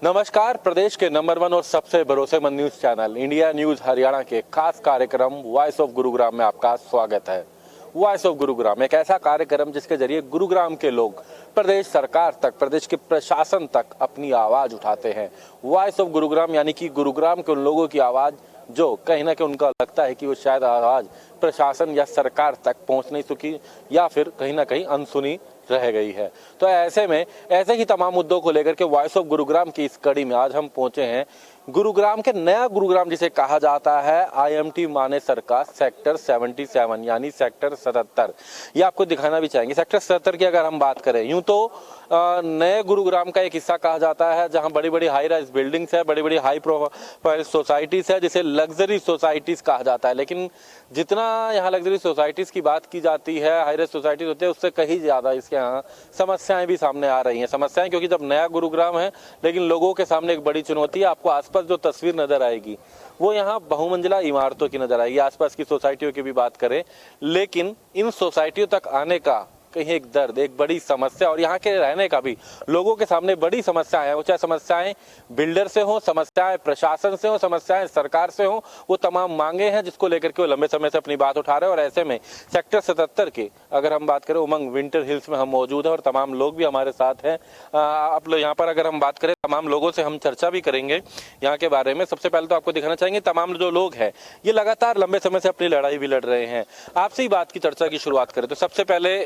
नमस्कार। प्रदेश के नंबर 1 और सबसे भरोसेमंद news channel India news Haryana के खास कार्यक्रम वॉइस ऑफ गुरुग्राम में आपका स्वागत है। वॉइस ऑफ गुरुग्राम एक ऐसा कार्यक्रम जिसके जरिए गुरुग्राम के लोग प्रदेश सरकार तक, प्रदेश के प्रशासन तक अपनी आवाज उठाते हैं। वॉइस ऑफ गुरुग्राम यानी कि गुरुग्राम के उन लोगों की आवाज जो कहीं ना कहीं उनका लगता है कि वो शायद आवाज प्रशासन या सरकार तक पहुंच नहीं सकी या फिर कहीं ना कहीं अनसुनी रह गई है। तो ऐसे में ऐसे ही तमाम मुद्दों को लेकर के वॉइस ऑफ गुरुग्राम की इस कड़ी में आज हम पहुंचे हैं गुरुग्राम के नया गुरुग्राम जिसे कहा जाता है IMT मानेसर का सेक्टर 77 यानी सेक्टर 77। ये आपको दिखाना भी चाहेंगे। सेक्टर 77 की अगर हम बात करें यूं तो नए गुरुग्राम का एक हिस्सा कहा जाता है जहां बड़ी बड़ी हाई राइज बिल्डिंग्स है, बड़ी बड़ी हाई प्रोफाइल सोसाइटीज है जिसे लग्जरी सोसाइटीज कहा जाता है। लेकिन जितना यहाँ लग्जरी सोसाइटीज की बात की जाती है, हाई राइज सोसाइटीज होते हैं, उससे कहीं ज्यादा इसके यहाँ समस्याएं भी सामने आ रही हैं। समस्याएं क्योंकि जब नया गुरुग्राम है लेकिन लोगों के सामने एक बड़ी चुनौती है। आपको आसपास जो तस्वीर नजर आएगी वो यहाँ बहुमंजिला इमारतों की नजर आएगी। आसपास की सोसाइटियों की भी बात करें, लेकिन इन सोसाइटियों तक आने का कहीं एक दर्द, एक बड़ी समस्या और यहाँ के रहने का भी लोगों के सामने बड़ी समस्याएं हैं। वो चाहे समस्याएं बिल्डर से हो, समस्याएं प्रशासन से हो, समस्याएं सरकार से हो, वो तमाम मांगे हैं जिसको लेकर के वो लंबे समय से अपनी बात उठा रहे हैं। और ऐसे में सेक्टर 77 की अगर हम बात करें, उमंग विंटर हिल्स में हम मौजूद हैं और तमाम लोग भी हमारे साथ हैं। आप लोग यहाँ पर अगर हम बात करें, तमाम लोगों से हम चर्चा भी करेंगे यहाँ के बारे में। सबसे पहले तो आपको दिखाना चाहेंगे तमाम जो लोग हैं ये लगातार लंबे समय से अपनी लड़ाई भी लड़ रहे हैं। आपसे ही बात की चर्चा की शुरुआत करें तो सबसे पहले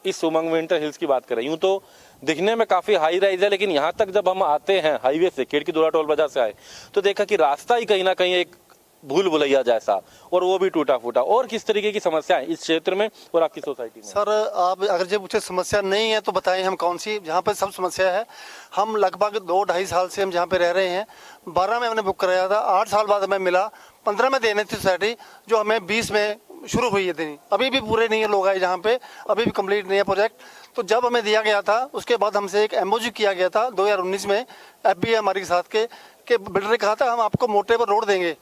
इस उमंग विंटर हिल्स की बात करें, यूं तो दिखने में काफी हाई राइज है, लेकिन यहाँ तक जब हम आते हैं हाईवे से, खिड़की दूरा टोल बाजार से आए तो देखा कि रास्ता ही कहीं ना कहीं एक भूल भुलैया जैसा और वो भी टूटा फूटा। और किस तरीके की समस्या है इस क्षेत्र में और आपकी सोसाइटी में? सर, आप अगर जब मुझे समस्या नहीं है तो बताएं हम कौन सी, जहाँ पे सब समस्या है। हम लगभग 2-2.5 साल से हम जहाँ पे रह रहे हैं। 12 में हमने बुक कराया था, 8 साल बाद हमें मिला। 15 में देने थी सोसाइटी जो हमें 20 में शुरू हुई है देनी। अभी भी पूरे नहीं है लोग आए जहाँ पे, अभी भी कंप्लीट नहीं है प्रोजेक्ट। तो जब हमें दिया गया था उसके बाद हमसे एक MOU किया गया था 2019 में, FB हमारे साथ के बिल्डर ने कहा था हम आपको मोटे पर रोड देंगे,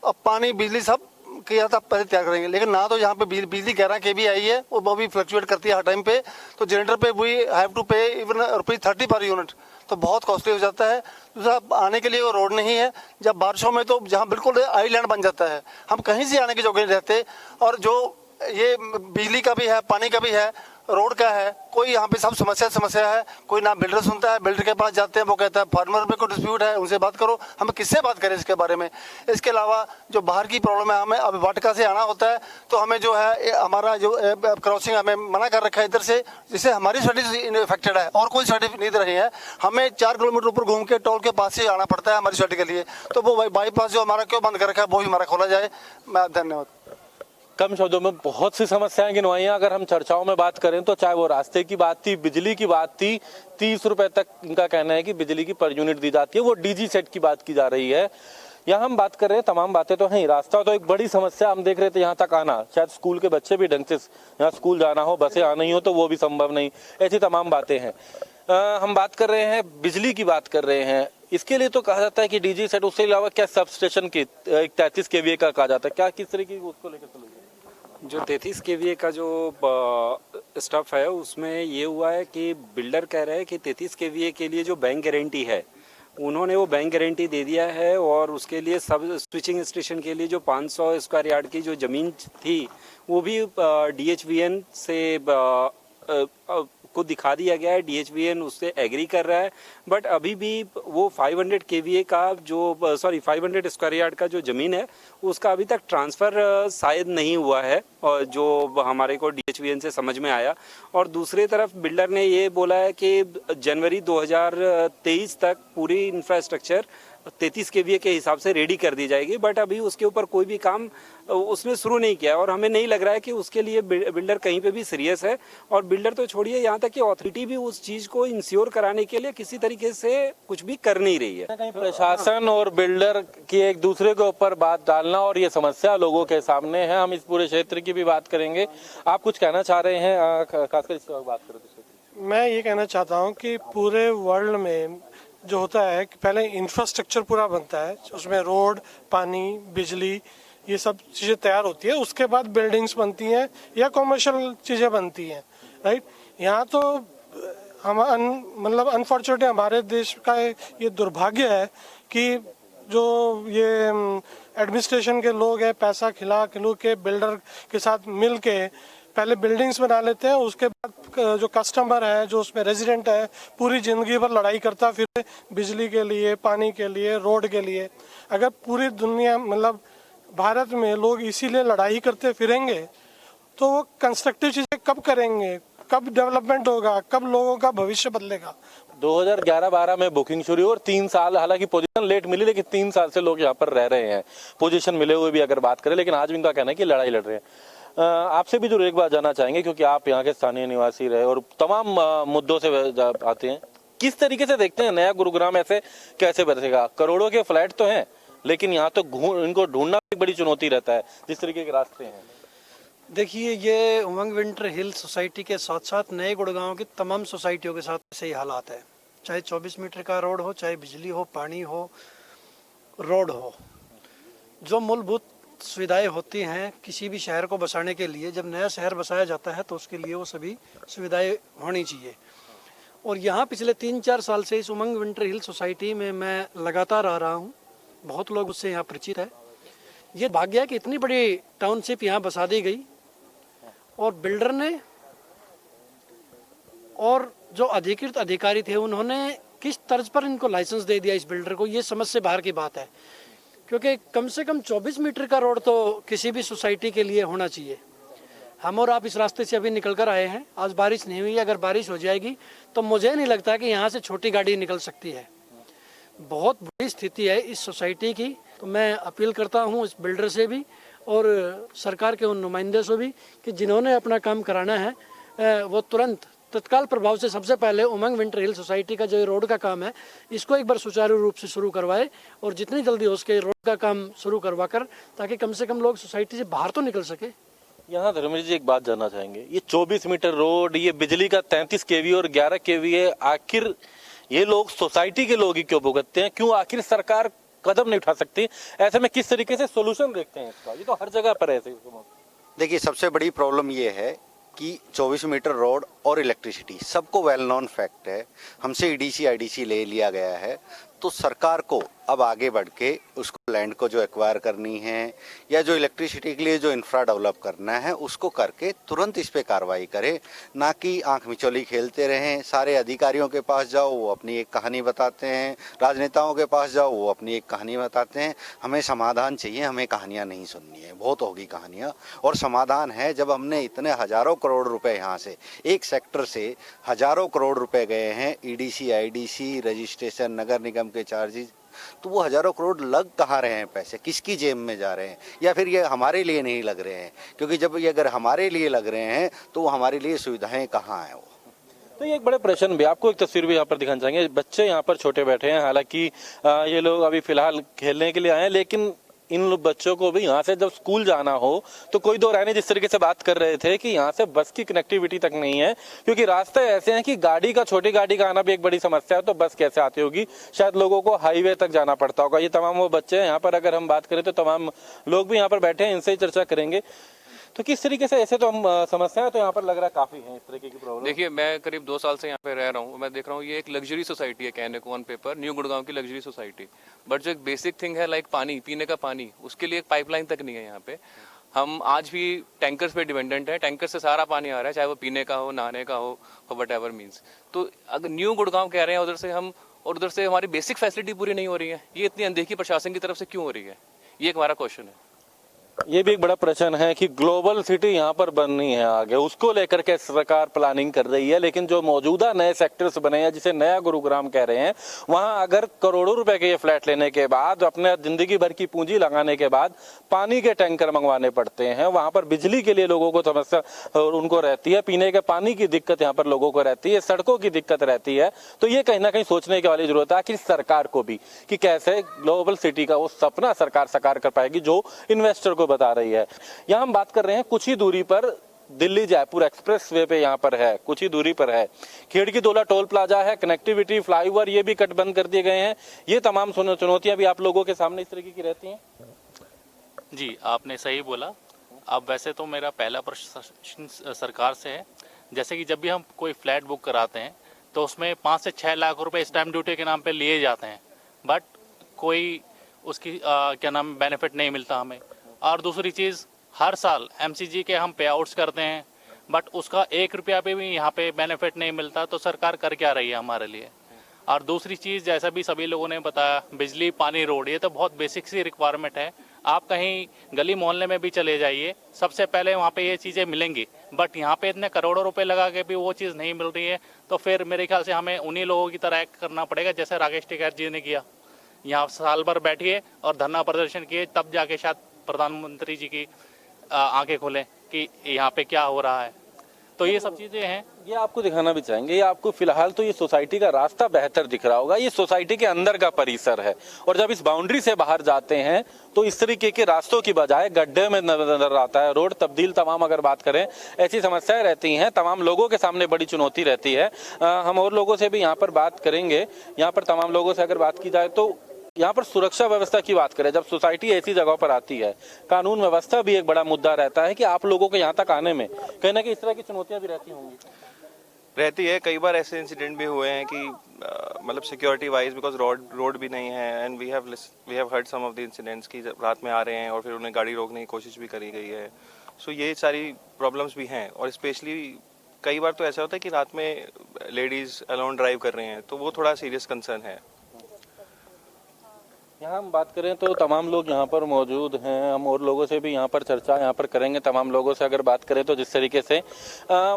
अब पानी बिजली सब किया था पहले तैयार करेंगे। लेकिन ना तो यहाँ पे बिजली 11 kV आई है, वो भी फ्लक्चुएट करती है हर टाइम पे। तो जनरेटर पे वी हैव टू पे इवन ₹30 पर यूनिट, तो बहुत कॉस्टली हो जाता है। दूसरा, आने के लिए वो रोड नहीं है। जब बारिशों में तो जहाँ बिल्कुल आईलैंड बन जाता है, हम कहीं से आने की जगह नहीं रहते। और जो ये बिजली का भी है, पानी का भी है, रोड का है, कोई यहाँ पे सब समस्या है। कोई ना बिल्डर सुनता है, बिल्डर के पास जाते हैं वो कहता है फार्मर में कोई डिस्प्यूट है, उनसे बात करो। हम किससे बात करें इसके बारे में? इसके अलावा जो बाहर की प्रॉब्लम है, हमें अब वाटिका से आना होता है तो हमें जो है हमारा जो क्रॉसिंग हमें मना कर रखा है इधर से, जिससे हमारी सोसाइटी इफेक्टेड है और कोई सोसाइटी नहीं रही है। हमें 4 किलोमीटर ऊपर घूम के टोल के पास से आना पड़ता है हमारी सोसाइटी के लिए। तो वो बाईपास जो हमारा क्यों बंद कर रखा है वो भी हमारा खोला जाए। धन्यवाद। कम शब्दों में बहुत सी समस्याएं गिनवाई हैं। अगर हम चर्चाओं में बात करें तो चाहे वो रास्ते की बात थी, बिजली की बात थी, 30 रुपए तक इनका कहना है कि बिजली की पर यूनिट दी जाती है, वो DG सेट की बात की जा रही है। यहाँ हम बात कर रहे हैं, तमाम बातें तो हैं। रास्ता तो एक बड़ी समस्या, हम देख रहे थे यहाँ तक आना, शायद स्कूल के बच्चे भी ढंग से यहाँ स्कूल जाना हो, बसें आना ही हो तो वो भी संभव नहीं। ऐसी तमाम बातें हैं। हम बात कर रहे हैं, बिजली की बात कर रहे हैं। इसके लिए तो कहा जाता है कि DG सेट, उसके अलावा क्या सब स्टेशन की 33 kVA का कहा जाता है, क्या किस तरीके की उसको लेकर चलोगे? जो 33 kVA का जो स्टफ है उसमें ये हुआ है कि बिल्डर कह रहे हैं कि 33 kVA के लिए जो बैंक गारंटी है उन्होंने वो बैंक गारंटी दे दिया है। और उसके लिए सब स्विचिंग स्टेशन के लिए जो 500 स्क्वायर यार्ड की जो ज़मीन थी वो भी DHVN से को दिखा दिया गया है। DHVN उससे एग्री कर रहा है। बट अभी भी वो 500 kVA का जो 500 स्क्वायर यार्ड का जो ज़मीन है उसका अभी तक ट्रांसफ़र शायद नहीं हुआ है, और जो हमारे को DHVN से समझ में आया। और दूसरी तरफ बिल्डर ने ये बोला है कि जनवरी 2023 तक पूरी इंफ्रास्ट्रक्चर 33 kVA के हिसाब से रेडी कर दी जाएगी। बट अभी उसके ऊपर कोई भी काम उसने शुरू नहीं किया और हमें नहीं लग रहा है कि उसके लिए बिल्डर कहीं पे भी सीरियस है। और बिल्डर तो छोड़िए, यहाँ तक कि अथॉरिटी भी उस चीज़ को इंश्योर कराने के लिए किसी तरीके से कुछ भी कर नहीं रही है। कहीं प्रशासन और बिल्डर की एक दूसरे के ऊपर बात डालना और ये समस्या लोगों के सामने है। हम इस पूरे क्षेत्र की भी बात करेंगे। आप कुछ कहना चाह रहे हैं, खासकर इस बात करें तो? मैं ये कहना चाहता हूँ कि पूरे वर्ल्ड में जो होता है कि पहले इंफ्रास्ट्रक्चर पूरा बनता है, उसमें रोड, पानी, बिजली, ये सब चीज़ें तैयार होती है, उसके बाद बिल्डिंग्स बनती हैं या कॉमर्शियल चीज़ें बनती हैं, राइट। यहाँ तो मतलब अनफॉर्चुनेटली हमारे देश का ये दुर्भाग्य है कि जो ये एडमिनिस्ट्रेशन के लोग हैं, पैसा खिला खिलू के बिल्डर के साथ मिल के पहले बिल्डिंग्स बना लेते हैं, उसके बाद जो कस्टमर है, जो उसमें रेजिडेंट है, पूरी ज़िंदगी भर लड़ाई करता फिर बिजली के लिए, पानी के लिए, रोड के लिए। अगर पूरी दुनिया मतलब भारत में लोग इसीलिए लड़ाई करते फिरेंगे तो वो कंस्ट्रक्टिव चीज़ें कब करेंगे, कब डेवलपमेंट होगा, कब लोगों का भविष्य बदलेगा। 2011-12 में बुकिंग शुरू हुई और 3 साल, हालांकि पोजीशन लेट मिली लेकिन 3 साल से लोग यहाँ पर रह रहे हैं, पोजीशन मिले हुए भी अगर बात करें, लेकिन आज भी इनका कहना है कि लड़ाई लड़ रहे हैं। आपसे भी जरूर एक बात जानना चाहेंगे, क्योंकि आप यहाँ के स्थानीय निवासी रहे और तमाम मुद्दों से आते हैं, किस तरीके से देखते हैं नया गुरुग्राम ऐसे कैसे बचेगा? करोड़ों के फ्लैट तो हैं, लेकिन यहाँ तो इनको ढूंढना एक बड़ी चुनौती रहता है, जिस तरीके के रास्ते हैं। देखिए, ये उमंग विंटर हिल सोसाइटी के साथ साथ नए गुड़गांव की तमाम सोसाइटियों के साथ ऐसे ही हालात है। चाहे 24 मीटर का रोड हो, चाहे बिजली हो, पानी हो, रोड हो, जो मूलभूत सुविधाएं होती हैं किसी भी शहर को बसाने के लिए, जब नया शहर बसाया जाता है तो उसके लिए वो सभी सुविधाएं होनी चाहिए। और यहाँ पिछले 3-4 साल से इस उमंग विंटर हिल सोसाइटी में मैं लगातार आ रहा हूँ, बहुत लोग उससे यहाँ परिचित है। ये भाग्य है कि इतनी बड़ी टाउनशिप यहाँ बसा दी गई और बिल्डर ने और जो अधिकृत अधिकारी थे उन्होंने किस तर्ज पर इनको लाइसेंस दे दिया इस बिल्डर को, ये समझ से बाहर की बात है। क्योंकि कम से कम 24 मीटर का रोड तो किसी भी सोसाइटी के लिए होना चाहिए। हम और आप इस रास्ते से अभी निकल कर आए हैं, आज बारिश नहीं हुई, अगर बारिश हो जाएगी तो मुझे नहीं लगता कि यहाँ से छोटी गाड़ी निकल सकती है। बहुत बुरी स्थिति है इस सोसाइटी की। तो मैं अपील करता हूँ इस बिल्डर से भी और सरकार के उन नुमाइंदे से भी कि जिन्होंने अपना काम कराना है वो तुरंत तत्काल प्रभाव से सबसे पहले उमंग विंटर हिल सोसाइटी का जो ये रोड का काम है इसको एक बार सुचारू रूप से शुरू करवाए और जितनी जल्दी हो सके रोड का काम शुरू करवा कर, ताकि कम से कम लोग सोसाइटी से बाहर तो निकल सके। यहाँ धर्मेश जी एक बात जानना चाहेंगे, ये 24 मीटर रोड, ये बिजली का 33 केवी और 11 केवी है, आखिर ये लोग सोसाइटी के लोग ही क्यों भुगतते हैं? क्यों आखिर सरकार कदम नहीं उठा सकती? ऐसे में किस तरीके से सोल्यूशन देखते हैं इसका? ये तो हर जगह पर है ऐसे। देखिए, सबसे बड़ी प्रॉब्लम ये है कि 24 मीटर रोड और इलेक्ट्रिसिटी सबको वेल नॉन फैक्ट है। हमसे ईडीसी आईडीसी ले लिया गया है, तो सरकार को अब आगे बढ़ के उसको लैंड को जो एक्वायर करनी है या जो इलेक्ट्रिसिटी के लिए जो इंफ्रा डेवलप करना है उसको करके तुरंत इस पे कार्रवाई करे, ना कि आंख मिचौली खेलते रहें। सारे अधिकारियों के पास जाओ वो अपनी एक कहानी बताते हैं, राजनेताओं के पास जाओ वो अपनी एक कहानी बताते हैं। हमें समाधान चाहिए, हमें कहानियाँ नहीं सुननी है, बहुत होगी कहानियाँ। और समाधान है, जब हमने इतने हजारों करोड़ रुपए यहाँ से एक सेक्टर से हजारों करोड़ रुपए गए हैं, ईडीसी आईडीसी रजिस्ट्रेशन नगर निगम के चार्जेस, तो वो हजारों करोड़ लग कहाँ रहे हैं? पैसे किसकी जेब में जा रहे हैं? या फिर ये हमारे लिए नहीं लग रहे हैं? क्योंकि जब ये अगर हमारे लिए लग रहे हैं तो हमारे लिए सुविधाएं कहाँ हैं? वो तो ये एक बड़े प्रश्न भी, आपको एक तस्वीर भी यहाँ पर दिखाना चाहेंगे। बच्चे यहाँ पर छोटे बैठे हैं, हालांकि ये लोग अभी फिलहाल खेलने के लिए आए हैं, लेकिन इन बच्चों को भी यहाँ से जब स्कूल जाना हो तो कोई दो राय नहीं। जिस तरीके से बात कर रहे थे कि यहाँ से बस की कनेक्टिविटी तक नहीं है, क्योंकि रास्ते ऐसे हैं कि गाड़ी का, छोटी गाड़ी का आना भी एक बड़ी समस्या है, तो बस कैसे आती होगी? शायद लोगों को हाईवे तक जाना पड़ता होगा। ये तमाम वो बच्चे हैं यहाँ पर, अगर हम बात करें तो तमाम लोग भी यहाँ पर बैठे हैं, इनसे ही चर्चा करेंगे। तो किस तरीके से, ऐसे तो हम समस्याएं तो यहाँ पर लग रहा है काफी है इस तरीके की प्रॉब्लम। देखिए, मैं करीब 2 साल से यहाँ पे रह रहा हूँ, मैं देख रहा हूँ ये एक लग्जरी सोसाइटी है कहने को ऑन पेपर, न्यू गुड़गांव की लग्जरी सोसाइटी। बट जो एक बेसिक थिंग है लाइक पानी, पीने का पानी, उसके लिए एक पाइपलाइन तक नहीं है यहाँ पे। हम आज भी टैंकर्स पे डिपेंडेंट है, टैंकर से सारा पानी आ रहा है, चाहे वो पीने का हो, नहाने का हो, वट एवर मीन्स। तो अगर न्यू गुड़गांव कह रहे हैं उधर से हम, और उधर से हमारी बेसिक फैसिलिटी पूरी नहीं हो रही है, ये इतनी अनदेखी प्रशासन की तरफ से क्यों हो रही है? ये एक हमारा क्वेश्चन है। ये भी एक बड़ा प्रश्न है कि ग्लोबल सिटी यहाँ पर बननी है आगे, उसको लेकर के सरकार प्लानिंग कर रही है, लेकिन जो मौजूदा नए सेक्टर्स बने हैं जिसे नया गुरुग्राम कह रहे हैं, वहां अगर करोड़ों रुपए के ये फ्लैट लेने के बाद, अपने जिंदगी भर की पूंजी लगाने के बाद पानी के टैंकर मंगवाने पड़ते हैं, वहां पर बिजली के लिए लोगों को समस्या उनको रहती है, पीने के पानी की दिक्कत यहाँ पर लोगों को रहती है, सड़कों की दिक्कत रहती है। तो ये कहीं ना कहीं सोचने की वाली जरूरत है कि सरकार को भी, कि कैसे ग्लोबल सिटी का वो सपना सरकार साकार कर पाएगी जो इन्वेस्टर को बता रही है। यहाँ हम बात कर रहे हैं कुछ ही दूरी पर दिल्ली जयपुर एक्सप्रेस वे पे यहाँ पर है, कुछ ही दूरी पर है खेड़की दोला टोल प्लाजा है, कनेक्टिविटी, फ्लाईओवर ये भी कट बंद कर दिए गए हैं। ये तमाम चुनौतियां भी आप लोगों के सामने इस तरीके की रहती हैं। जी, आपने सही बोला। अब वैसे तो मेरा पहला प्रश्न सरकार से है, जैसे कि जब भी हम कोई फ्लैट बुक कराते हैं तो उसमें 5 से 6 लाख रुपए स्टैम्प ड्यूटी के नाम पे लिए जाते हैं, बट कोई उसकी क्या नाम बेनिफिट नहीं मिलता हमें। और दूसरी चीज़, हर साल एमसीजी के हम पे आउट्स करते हैं, बट उसका 1 रुपया पे भी यहाँ पे बेनिफिट नहीं मिलता, तो सरकार कर क्या रही है हमारे लिए। और दूसरी चीज़, जैसा भी सभी लोगों ने बताया, बिजली, पानी, रोड, ये तो बहुत बेसिक सी रिक्वायरमेंट है। आप कहीं गली मोहल्ले में भी चले जाइए, सबसे पहले वहाँ पे ये चीज़ें मिलेंगी, बट यहाँ पे इतने करोड़ों रुपए लगा के भी वो चीज़ नहीं मिल रही है। तो फिर मेरे ख्याल से हमें उन्हीं लोगों की तरह एक्ट करना पड़ेगा जैसे राकेश टिकैत जी ने किया। यहाँ साल भर बैठिए और धरना प्रदर्शन किए, तब जाके शायद प्रधानमंत्री जी की आंखें खोलें कि यहाँ पे क्या हो रहा है। तो ये सब चीज़ें हैं। ये आपको दिखाना भी चाहेंगे, ये आपको फिलहाल तो ये सोसाइटी का रास्ता बेहतर दिख रहा होगा, ये सोसाइटी के अंदर का परिसर है, और जब इस बाउंड्री से बाहर जाते हैं तो इस तरीके के रास्तों की बजाय गड्ढे में नजर आता है रोड। तब्दील तमाम अगर बात करें, ऐसी समस्याएं रहती हैं, तमाम लोगों के सामने बड़ी चुनौती रहती है। हम और लोगों से भी यहाँ पर बात करेंगे। यहाँ पर तमाम लोगों से अगर बात की जाए तो यहाँ पर सुरक्षा व्यवस्था की बात करें, जब सोसाइटी ऐसी जगह पर आती है, कानून व्यवस्था भी एक बड़ा मुद्दा रहता है कि आप लोगों के यहाँ तक आने में कहीं ना कहीं इस तरह की चुनौतियां भी रहती होंगी। रहती है। कई बार ऐसे इंसिडेंट भी हुए हैं कि मतलब सिक्योरिटी वाइज, बिकॉज रोड भी नहीं है, and we have heard some of the incidents कि रात में आ रहे हैं और फिर उन्हें गाड़ी रोकने की कोशिश भी करी गई है। सो ये सारी प्रॉब्लम्स भी हैं, और स्पेशली कई बार तो ऐसा होता है कि रात में लेडीज अलोन ड्राइव कर रहे हैं, तो वो थोड़ा सीरियस कंसर्न है। यहाँ हम बात करें तो तमाम लोग यहाँ पर मौजूद हैं, हम और लोगों से भी यहाँ पर चर्चा यहाँ पर करेंगे। तमाम लोगों से अगर बात करें तो जिस तरीके से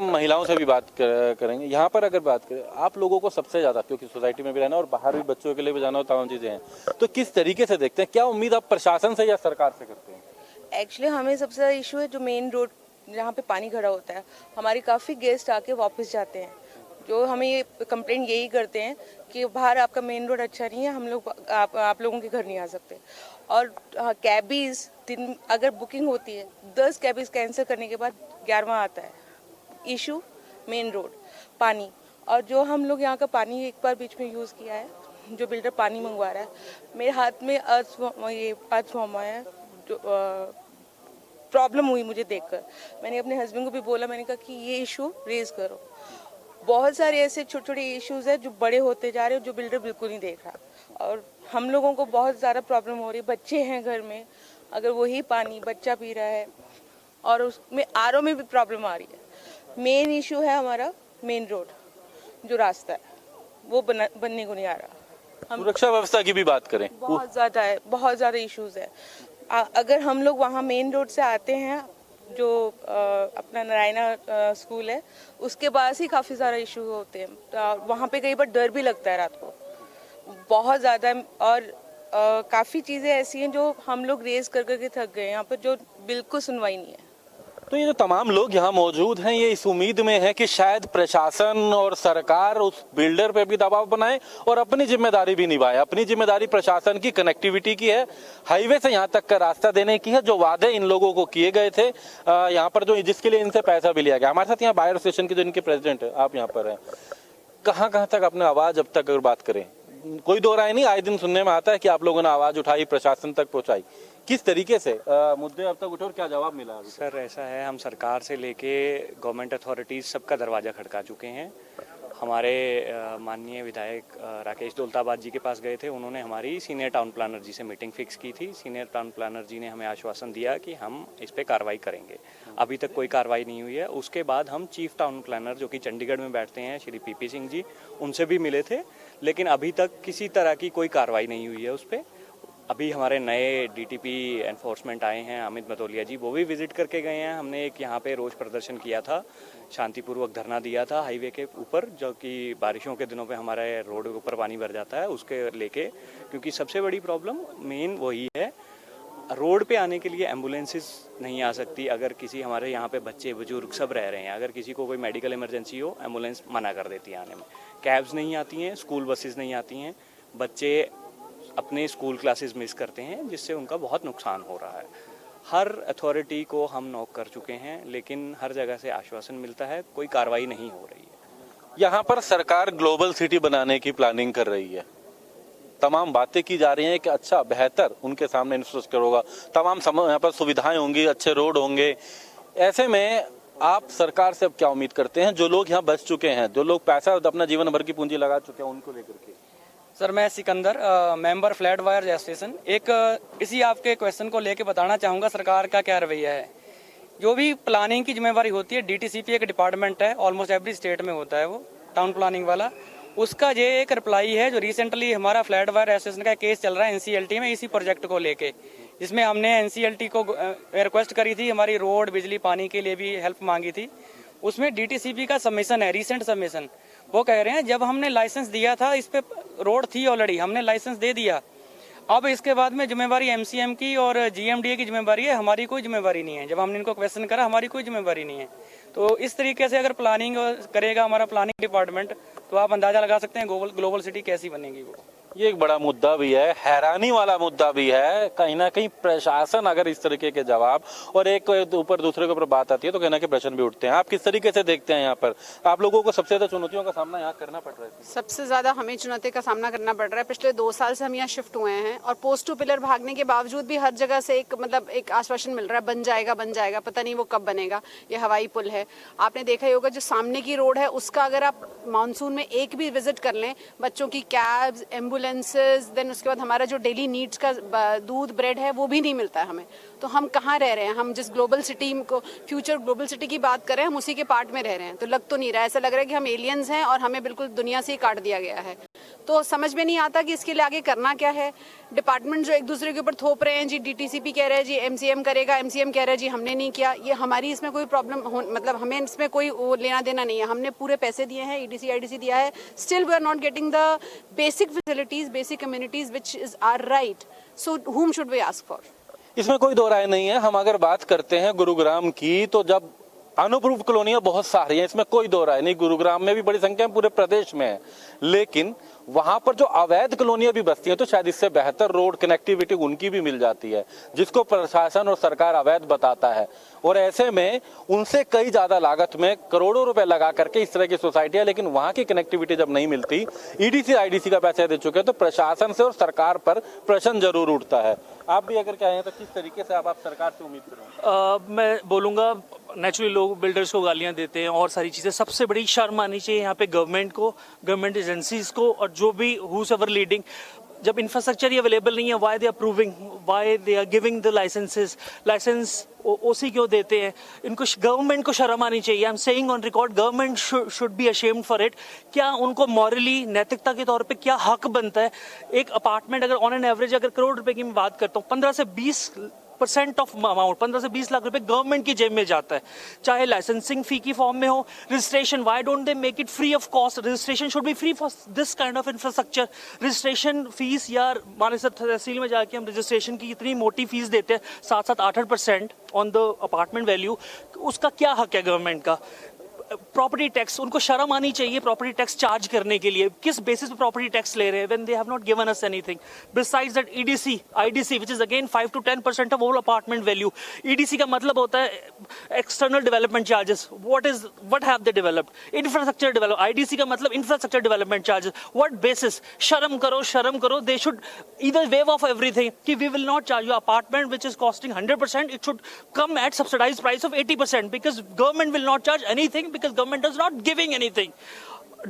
महिलाओं से भी बात करेंगे। यहाँ पर अगर बात करें आप लोगों को सबसे ज़्यादा, क्योंकि सोसाइटी में भी रहना और बाहर भी बच्चों के लिए भी जाना हो, तमाम चीज़ें हैं, तो किस तरीके से देखते हैं, क्या उम्मीद आप प्रशासन से या सरकार से करते हैं? एक्चुअली हमें सबसे ज़्यादा इशू है जो मेन रोड जहाँ पे पानी खड़ा होता है। हमारे काफ़ी गेस्ट आके वापस जाते हैं, जो हमें ये कंप्लेंट यही करते हैं कि बाहर आपका मेन रोड अच्छा नहीं है, हम लोग आप लोगों के घर नहीं आ सकते। और कैबीज़ दिन अगर बुकिंग होती है, 10 कैबीज़ कैंसिल करने के बाद 11वां आता है इशू मेन रोड पानी। और जो हम लोग यहाँ का पानी एक बार बीच में यूज़ किया है, जो बिल्डर पानी मंगवा रहा है, मेरे हाथ में अर्थ फॉर्म है, जो प्रॉब्लम हुई मुझे देखकर। मैंने अपने हस्बैंड को भी बोला, मैंने कहा कि ये इशू रेज करो। बहुत सारे ऐसे छोटे छोटे इश्यूज है जो बड़े होते जा रहे हैं, जो बिल्डर बिल्कुल नहीं देख रहा, और हम लोगों को बहुत ज़्यादा प्रॉब्लम हो रही है। बच्चे हैं घर में, अगर वही पानी बच्चा पी रहा है, और उसमें आरओ में भी प्रॉब्लम आ रही है। मेन इशू है हमारा मेन रोड, जो रास्ता है वो बनने को नहीं आ रहा। सुरक्षा व्यवस्था की भी बात करें, बहुत ज़्यादा है, बहुत ज़्यादा इश्यूज है। अगर हम लोग वहाँ मेन रोड से आते हैं, जो अपना नारायणा स्कूल है, उसके पास ही काफ़ी सारा इशू होते हैं। वहाँ पे कई बार डर भी लगता है रात को, बहुत ज़्यादा। और काफ़ी चीज़ें ऐसी हैं जो हम लोग रेज कर करके थक गए, यहाँ पर जो बिल्कुल सुनवाई नहीं है। तो ये जो तमाम लोग यहाँ मौजूद हैं, ये इस उम्मीद में है कि शायद प्रशासन और सरकार उस बिल्डर पे भी दबाव बनाए और अपनी जिम्मेदारी भी निभाए। अपनी जिम्मेदारी प्रशासन की कनेक्टिविटी की है, हाईवे से यहाँ तक का रास्ता देने की है, जो वादे इन लोगों को किए गए थे यहाँ पर, जो जिसके लिए इनसे पैसा भी लिया गया। हमारे साथ यहाँ बायर एसोसिएशन के जो इनके प्रेसिडेंट है, आप यहाँ पर हैं, कहाँ कहाँ तक अपने आवाज़ अब तक अगर बात करें, कोई दो राय नहीं, आए दिन सुनने में आता है कि आप लोगों ने आवाज़ उठाई, प्रशासन तक पहुँचाई, किस तरीके से मुद्दे अब तक उठे और क्या जवाब मिला? सर ऐसा है, हम सरकार से लेके गवर्नमेंट अथॉरिटीज़ सबका दरवाज़ा खड़का चुके हैं। हमारे माननीय विधायक राकेश दौलताबाद जी के पास गए थे, उन्होंने हमारी सीनियर टाउन प्लानर जी से मीटिंग फिक्स की थी। सीनियर टाउन प्लानर जी ने हमें आश्वासन दिया कि हम इस पर कार्रवाई करेंगे। अभी तक कोई कार्रवाई नहीं हुई है। उसके बाद हम चीफ टाउन प्लानर जो कि चंडीगढ़ में बैठते हैं, श्री पीपी सिंह जी, उनसे भी मिले थे, लेकिन अभी तक किसी तरह की कोई कार्रवाई नहीं हुई है उस पर। अभी हमारे नए डीटीपी एनफोर्समेंट आए हैं, अमित बतौलिया जी, वो भी विजिट करके गए हैं। हमने एक यहाँ पे रोष प्रदर्शन किया था, शांतिपूर्वक धरना दिया था हाईवे के ऊपर, जो कि बारिशों के दिनों पे हमारे रोड के ऊपर पानी भर जाता है, उसके लेके। क्योंकि सबसे बड़ी प्रॉब्लम मेन वही है, रोड पे आने के लिए एम्बुलेंसेस नहीं आ सकती। अगर किसी हमारे यहाँ पे बच्चे बुजुर्ग सब रह रहे हैं, अगर किसी को कोई मेडिकल इमरजेंसी हो, एम्बुलेंस मना कर देती है आने में। कैब्स नहीं आती हैं, स्कूल बसेस नहीं आती हैं, बच्चे अपने स्कूल क्लासेस मिस करते हैं, जिससे उनका बहुत नुकसान हो रहा है। हर अथॉरिटी को हम नॉक कर चुके हैं, लेकिन हर जगह से आश्वासन मिलता है, कोई कार्रवाई नहीं हो रही है। यहाँ पर सरकार ग्लोबल सिटी बनाने की प्लानिंग कर रही है, तमाम बातें की जा रही हैं कि अच्छा बेहतर उनके सामने इंफ्रास्ट्रक्चर होगा, तमाम यहाँ पर सुविधाएं होंगी, अच्छे रोड होंगे। ऐसे में आप सरकार से अब क्या उम्मीद करते हैं, जो लोग यहाँ बस चुके हैं, जो लोग पैसा अपना जीवन भर की पूंजी लगा चुके हैं, उनको लेकर के? सर मैं Sikandar, member flat wire association. इसी आपके क्वेश्चन को लेके बताना चाहूँगा सरकार का क्या रवैया है। जो भी प्लानिंग की जिम्मेवारी होती है, डीटीसीपी एक डिपार्टमेंट है, ऑलमोस्ट एवरी स्टेट में होता है वो, टाउन प्लानिंग वाला। उसका ये एक रिप्लाई है जो रिसेंटली हमारा फ्लैट वायर एसोसिएशन का केस चल रहा है एनसीएलटी में इसी प्रोजेक्ट को लेके, जिसमें हमने एनसीएलटी को रिक्वेस्ट करी थी, हमारी रोड बिजली पानी के लिए भी हेल्प मांगी थी। उसमें डीटीसीपी का सबमिशन है, रीसेंट सबमिशन। वो कह रहे हैं जब हमने लाइसेंस दिया था, इस पे रोड थी ऑलरेडी, हमने लाइसेंस दे दिया, अब इसके बाद में जिम्मेवारी एमसीएम की और जीएमडीए की जिम्मेवारी है, हमारी कोई जिम्मेवारी नहीं है। जब हमने इनको क्वेश्चन करा, हमारी कोई जिम्मेवारी नहीं है। तो इस तरीके से अगर प्लानिंग करेगा हमारा प्लानिंग डिपार्टमेंट, तो आप अंदाजा लगा सकते हैं ग्लोबल सिटी कैसी बनेगी वो। ये एक बड़ा मुद्दा भी है, हैरानी वाला मुद्दा भी है। कहीं ना कहीं प्रशासन अगर इस तरीके के जवाब और एक ऊपर दूसरे के ऊपर बात आती है तो कहीं ना कहीं प्रश्न भी उठते हैं। आप किस तरीके से देखते हैं यहाँ पर आप लोगों को सबसे ज्यादा चुनौतियों का सामना यहाँ करना पड़ रहा है? सबसे ज्यादा हमें चुनौती का सामना करना पड़ रहा है। पिछले 2 साल से हम यहाँ शिफ्ट हुए हैं और पोस्ट टू पिलर भागने के बावजूद भी हर जगह से एक आश्वासन मिल रहा है, बन जाएगा, पता नहीं वो कब बनेगा। ये हवाई पुल है, आपने देखा ही होगा, जो सामने की रोड है उसका अगर आप मानसून में एक भी विजिट कर लें, बच्चों की कैब्स, एम्बुलेंसेज, उसके बाद हमारा जो डेली नीड्स का दूध ब्रेड है वो भी नहीं मिलता है हमें। तो हम कहाँ रह रहे हैं? हम जिस ग्लोबल सिटी को, फ्यूचर ग्लोबल सिटी की बात कर रहे हैं, हम उसी के पार्ट में रह रहे हैं। तो लग तो नहीं रहा है, ऐसा लग रहा है कि हम एलियंस हैं और हमें बिल्कुल दुनिया से ही काट दिया गया है। तो समझ में नहीं आता कि इसके लिए आगे करना क्या है। डिपार्टमेंट जो एक दूसरे के ऊपर थोप रहे हैं, जी डीटीसीपी कह रहे हैं जी एमसीएम करेगा, एमसीएम कह रहे हैं जी हमने नहीं किया। ये हमारी इसमें कोई मतलब हमें इसमें कोई लेना देना नहीं है। हमने पूरे पैसे दिए हैं, ईडीसी आईडीसी दिया है, still we are not getting the basic facilities, basic communities which is our right. So whom should we ask for? इसमें कोई दो राय नहीं है। हम अगर बात करते हैं गुरुग्राम की, तो जब अनअप्रूव्ड कॉलोनियां बहुत सारी हैं, इसमें कोई दो राय नहीं। गुरुग्राम में भी बड़ी संख्या में पूरे प्रदेश में है, लेकिन वहां पर जो अवैध कॉलोनियां भी बसती हैं तो शायद इससे बेहतर रोड कनेक्टिविटी उनकी भी मिल जाती है, जिसको प्रशासन और सरकार अवैध बताता है। और ऐसे में उनसे कई ज्यादा लागत में करोड़ों रुपए लगा करके इस तरह की सोसाइटियां, लेकिन वहां की कनेक्टिविटी जब नहीं मिलती, ईडीसी आईडीसी का पैसा दे चुके हैं, तो प्रशासन से और सरकार पर प्रश्न जरूर उठता है। आप भी अगर कहें तो किस तरीके से आप सरकार से उम्मीद करें? मैं बोलूँगा, नेचुरली लोग बिल्डर्स को गालियां देते हैं और सारी चीज़ें। सबसे बड़ी शर्म आनी चाहिए यहाँ पे गवर्नमेंट को, गवर्नमेंट एजेंसीज को, और जो भी हुज एवर लीडिंग। जब इंफ्रास्ट्रक्चर ही अवेलेबल नहीं है, why they approving, why they are giving the licences? Licence OC क्यों देते हैं? इनको, गवर्नमेंट को शर्म आनी चाहिए। I am saying on record, government should be ashamed for it. क्या उनको मॉरली, नैतिकता के तौर पे क्या हक बनता है? एक अपार्टमेंट अगर ऑन एन एवरेज, अगर करोड़ रुपए की मैं बात करता हूँ, 15 से 20% ऑफ अमाउंट, 15 से 20 लाख रुपए गवर्नमेंट की जेब में जाता है, चाहे लाइसेंसिंग फी की फॉर्म में हो, registration, why don't they make it free of cost? Registration should be free for this kind of infrastructure. Registration fees, यार हमारे साथ तहसील में जाके हम रजिस्ट्रेशन की इतनी मोटी फीस देते हैं, 7-7, 8% ऑन द अपार्टमेंट वैल्यू। उसका क्या हक है गवर्नमेंट का? प्रॉपर्टी टैक्स, उनको शर्म आनी चाहिए प्रॉपर्टी टैक्स चार्ज करने के लिए। किस बेसिस पे प्रॉपर्टी टैक्स ले रहे हैं when they have not given us anything? Besides that EDC IDC which is again 5 to 10% of all apartment value. EDC का मतलब होता है external development charges. What have they developed? Infrastructure develop. IDC का मतलब infrastructure development charges. What basis? शर्म करो। They should either waive off everything कि we will not charge you apartment which is costing 100%, it should come eight subsidised price of 80%, because government will not charge anything, because government is not giving anything.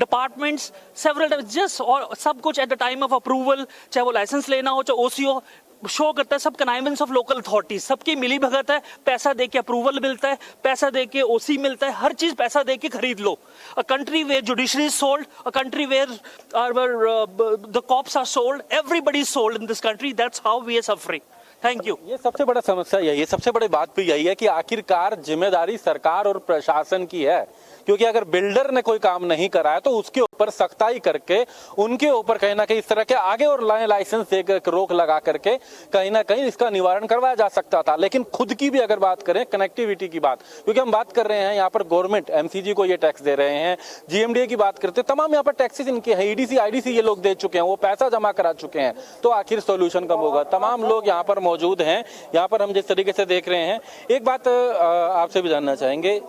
Departments several times just, और सब कुछ at the time of approval, चाहे वो licence लेना हो चाहे ओसी हो, show करता है सब कनाइवेंस ऑफ लोकल अथॉरिटीज, सबकी मिली भगत है। पैसा दे के अप्रूवल मिलता है, पैसा दे के ओसी मिलता है, हर चीज पैसा दे के खरीद लो। A country where judiciary is sold, a country where the cops are sold, everybody is sold in this country. That's how we are suffering. Thank you. ये सबसे बड़ा समस्या यही है, सबसे बड़ी बात भी यही है कि आखिरकार जिम्मेदारी सरकार और प्रशासन की है, क्योंकि अगर बिल्डर ने कोई काम नहीं कराया तो उसके ऊपर सख्ताई करके उनके ऊपर कहीं ना कहीं इस तरह के आगे और लाइसेंस देकर रोक लगा करके कहीं ना कहीं इसका निवारण करवाया जा सकता था। लेकिन खुद की भी अगर बात करें, कनेक्टिविटी की बात, क्योंकि हम बात कर रहे हैं यहाँ पर गवर्नमेंट एमसीजी को ये टैक्स दे रहे हैं, जीएमडीए की बात करते हैं, तमाम यहाँ पर टैक्सेस इनके हैं, ईडीसी आईडीसी ये लोग दे चुके हैं, वो पैसा जमा करा चुके हैं, तो आखिर सोल्यूशन कब होगा? तमाम लोग यहाँ पर मौजूद हैं। यहाँ पर हम जिस तरीके से देख रहे हैं, एक बात आपसे भी जानना चाहेंगे,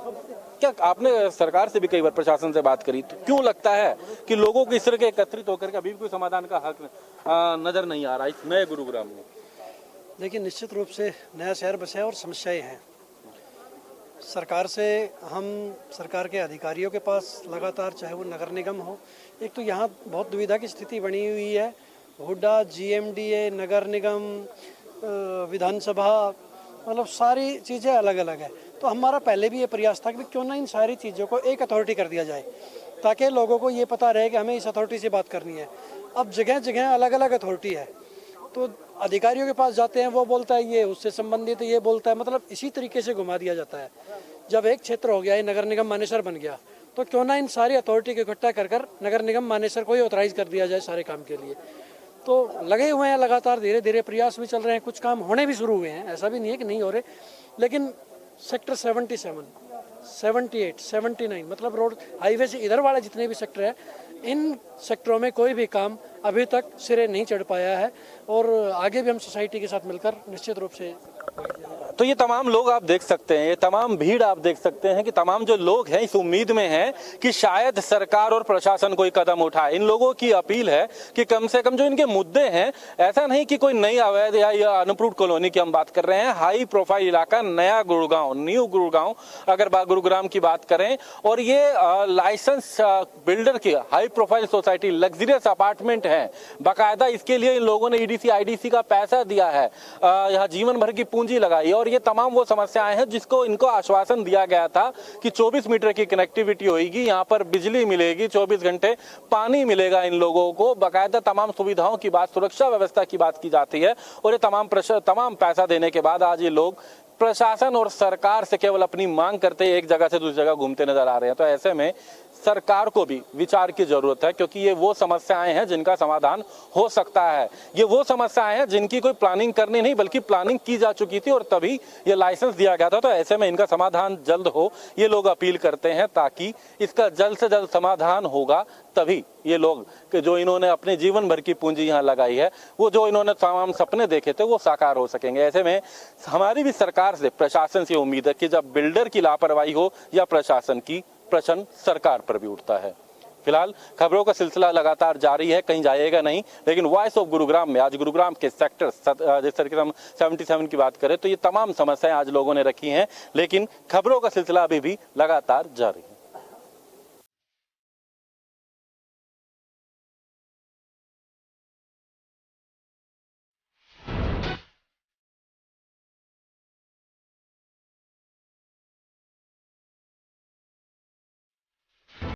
क्या आपने सरकार से भी कई बार, प्रशासन से बात करी, तो क्यों लगता है कि लोगों को इस तरह के एकत्रित होकर के अभी भी कोई समाधान का हक नजर नहीं आ रहा इस नए गुरुग्राम में? देखिए, निश्चित रूप से नया शहर बसा है और समस्याएं हैं। सरकार से हम सरकार के अधिकारियों के पास लगातार, चाहे वो नगर निगम हो, एक तो यहाँ बहुत दुविधा की स्थिति बनी हुई है। हुड्डा, GMDA, नगर निगम, विधानसभा, मतलब सारी चीज़ें अलग अलग है। तो हमारा पहले भी ये प्रयास था कि क्यों ना इन सारी चीज़ों को एक अथॉरिटी कर दिया जाए, ताकि लोगों को ये पता रहे कि हमें इस अथॉरिटी से बात करनी है। अब जगह जगह अलग अलग अथॉरिटी है, तो अधिकारियों के पास जाते हैं, वो बोलता है ये उससे संबंधित है, ये बोलता है, मतलब इसी तरीके से घुमा दिया जाता है। जब एक क्षेत्र हो गया, ये नगर निगम मानेसर बन गया, तो क्यों ना इन सारी अथॉरिटी को इकट्ठा कर नगर निगम मानेसर को ही ऑथराइज कर दिया जाए सारे काम के लिए। तो लगे हुए हैं लगातार, धीरे धीरे प्रयास भी चल रहे हैं, कुछ काम होने भी शुरू हुए हैं, ऐसा भी नहीं है कि नहीं हो रहे। लेकिन सेक्टर 77, 78, 79 मतलब रोड हाईवे से इधर वाले जितने भी सेक्टर है, इन सेक्टरों में कोई भी काम अभी तक सिरे नहीं चढ़ पाया है। और आगे भी हम सोसाइटी के साथ मिलकर निश्चित रूप से। तो ये तमाम लोग आप देख सकते हैं, ये तमाम भीड़ आप देख सकते हैं कि तमाम जो लोग हैं इस उम्मीद में हैं कि शायद सरकार और प्रशासन कोई कदम उठाए। इन लोगों की अपील है कि कम से कम जो इनके मुद्दे हैं, ऐसा नहीं कि कोई नई अवैध या अनअप्रूव्ड कॉलोनी की हम बात कर रहे हैं, हाई प्रोफाइल इलाका नया गुड़गांव, न्यू गुड़गांव अगर गुरुग्राम की बात करें, और ये लाइसेंस बिल्डर की high profile society, luxurious apartment है, बाकायदा इसके लिए इन लोगों ने EDC IDC का पैसा दिया है, यहाँ जीवन भर की पूंजी लगाई। और ये तमाम वो समस्याएं हैं जिसको इनको आश्वासन दिया गया था कि 24 मीटर की कनेक्टिविटी होगी, यहाँ पर बिजली मिलेगी, 24 घंटे पानी मिलेगा इन लोगों को, बाकायदा तमाम सुविधाओं की बात, सुरक्षा व्यवस्था की बात की जाती है। और ये तमाम पैसा देने के बाद आज ये लोग प्रशासन और सरकार से केवल अपनी मांग करते एक जगह से दूसरी जगह घूमते नजर आ रहे हैं। तो ऐसे में सरकार को भी विचार की जरूरत है, क्योंकि ये वो समस्याएं हैं जिनका समाधान हो सकता है। ये वो समस्याएं हैं जिनकी कोई प्लानिंग करनी नहीं बल्कि प्लानिंग की जा चुकी थी और तभी ये लाइसेंस दिया गया था। तो ऐसे में इनका समाधान जल्द हो, ये लोग अपील करते हैं, ताकि इसका जल्द से जल्द समाधान होगा तभी ये लोग कि जो इन्होंने अपने जीवन भर की पूंजी यहाँ लगाई है, वो जो इन्होंने तमाम सपने देखे थे, वो साकार हो सकेंगे। ऐसे में हमारी भी सरकार से, प्रशासन से उम्मीद है कि जब बिल्डर की लापरवाही हो या प्रशासन की, प्रश्न सरकार पर भी उठता है। फिलहाल खबरों का सिलसिला लगातार जारी है, कहीं जाएगा नहीं। लेकिन वॉइस ऑफ गुरुग्राम में आज गुरुग्राम के सेक्टर जिस तरीके से हम 77 की बात करें तो ये तमाम समस्याएं आज लोगों ने रखी हैं, लेकिन खबरों का सिलसिला अभी भी लगातार जारी है।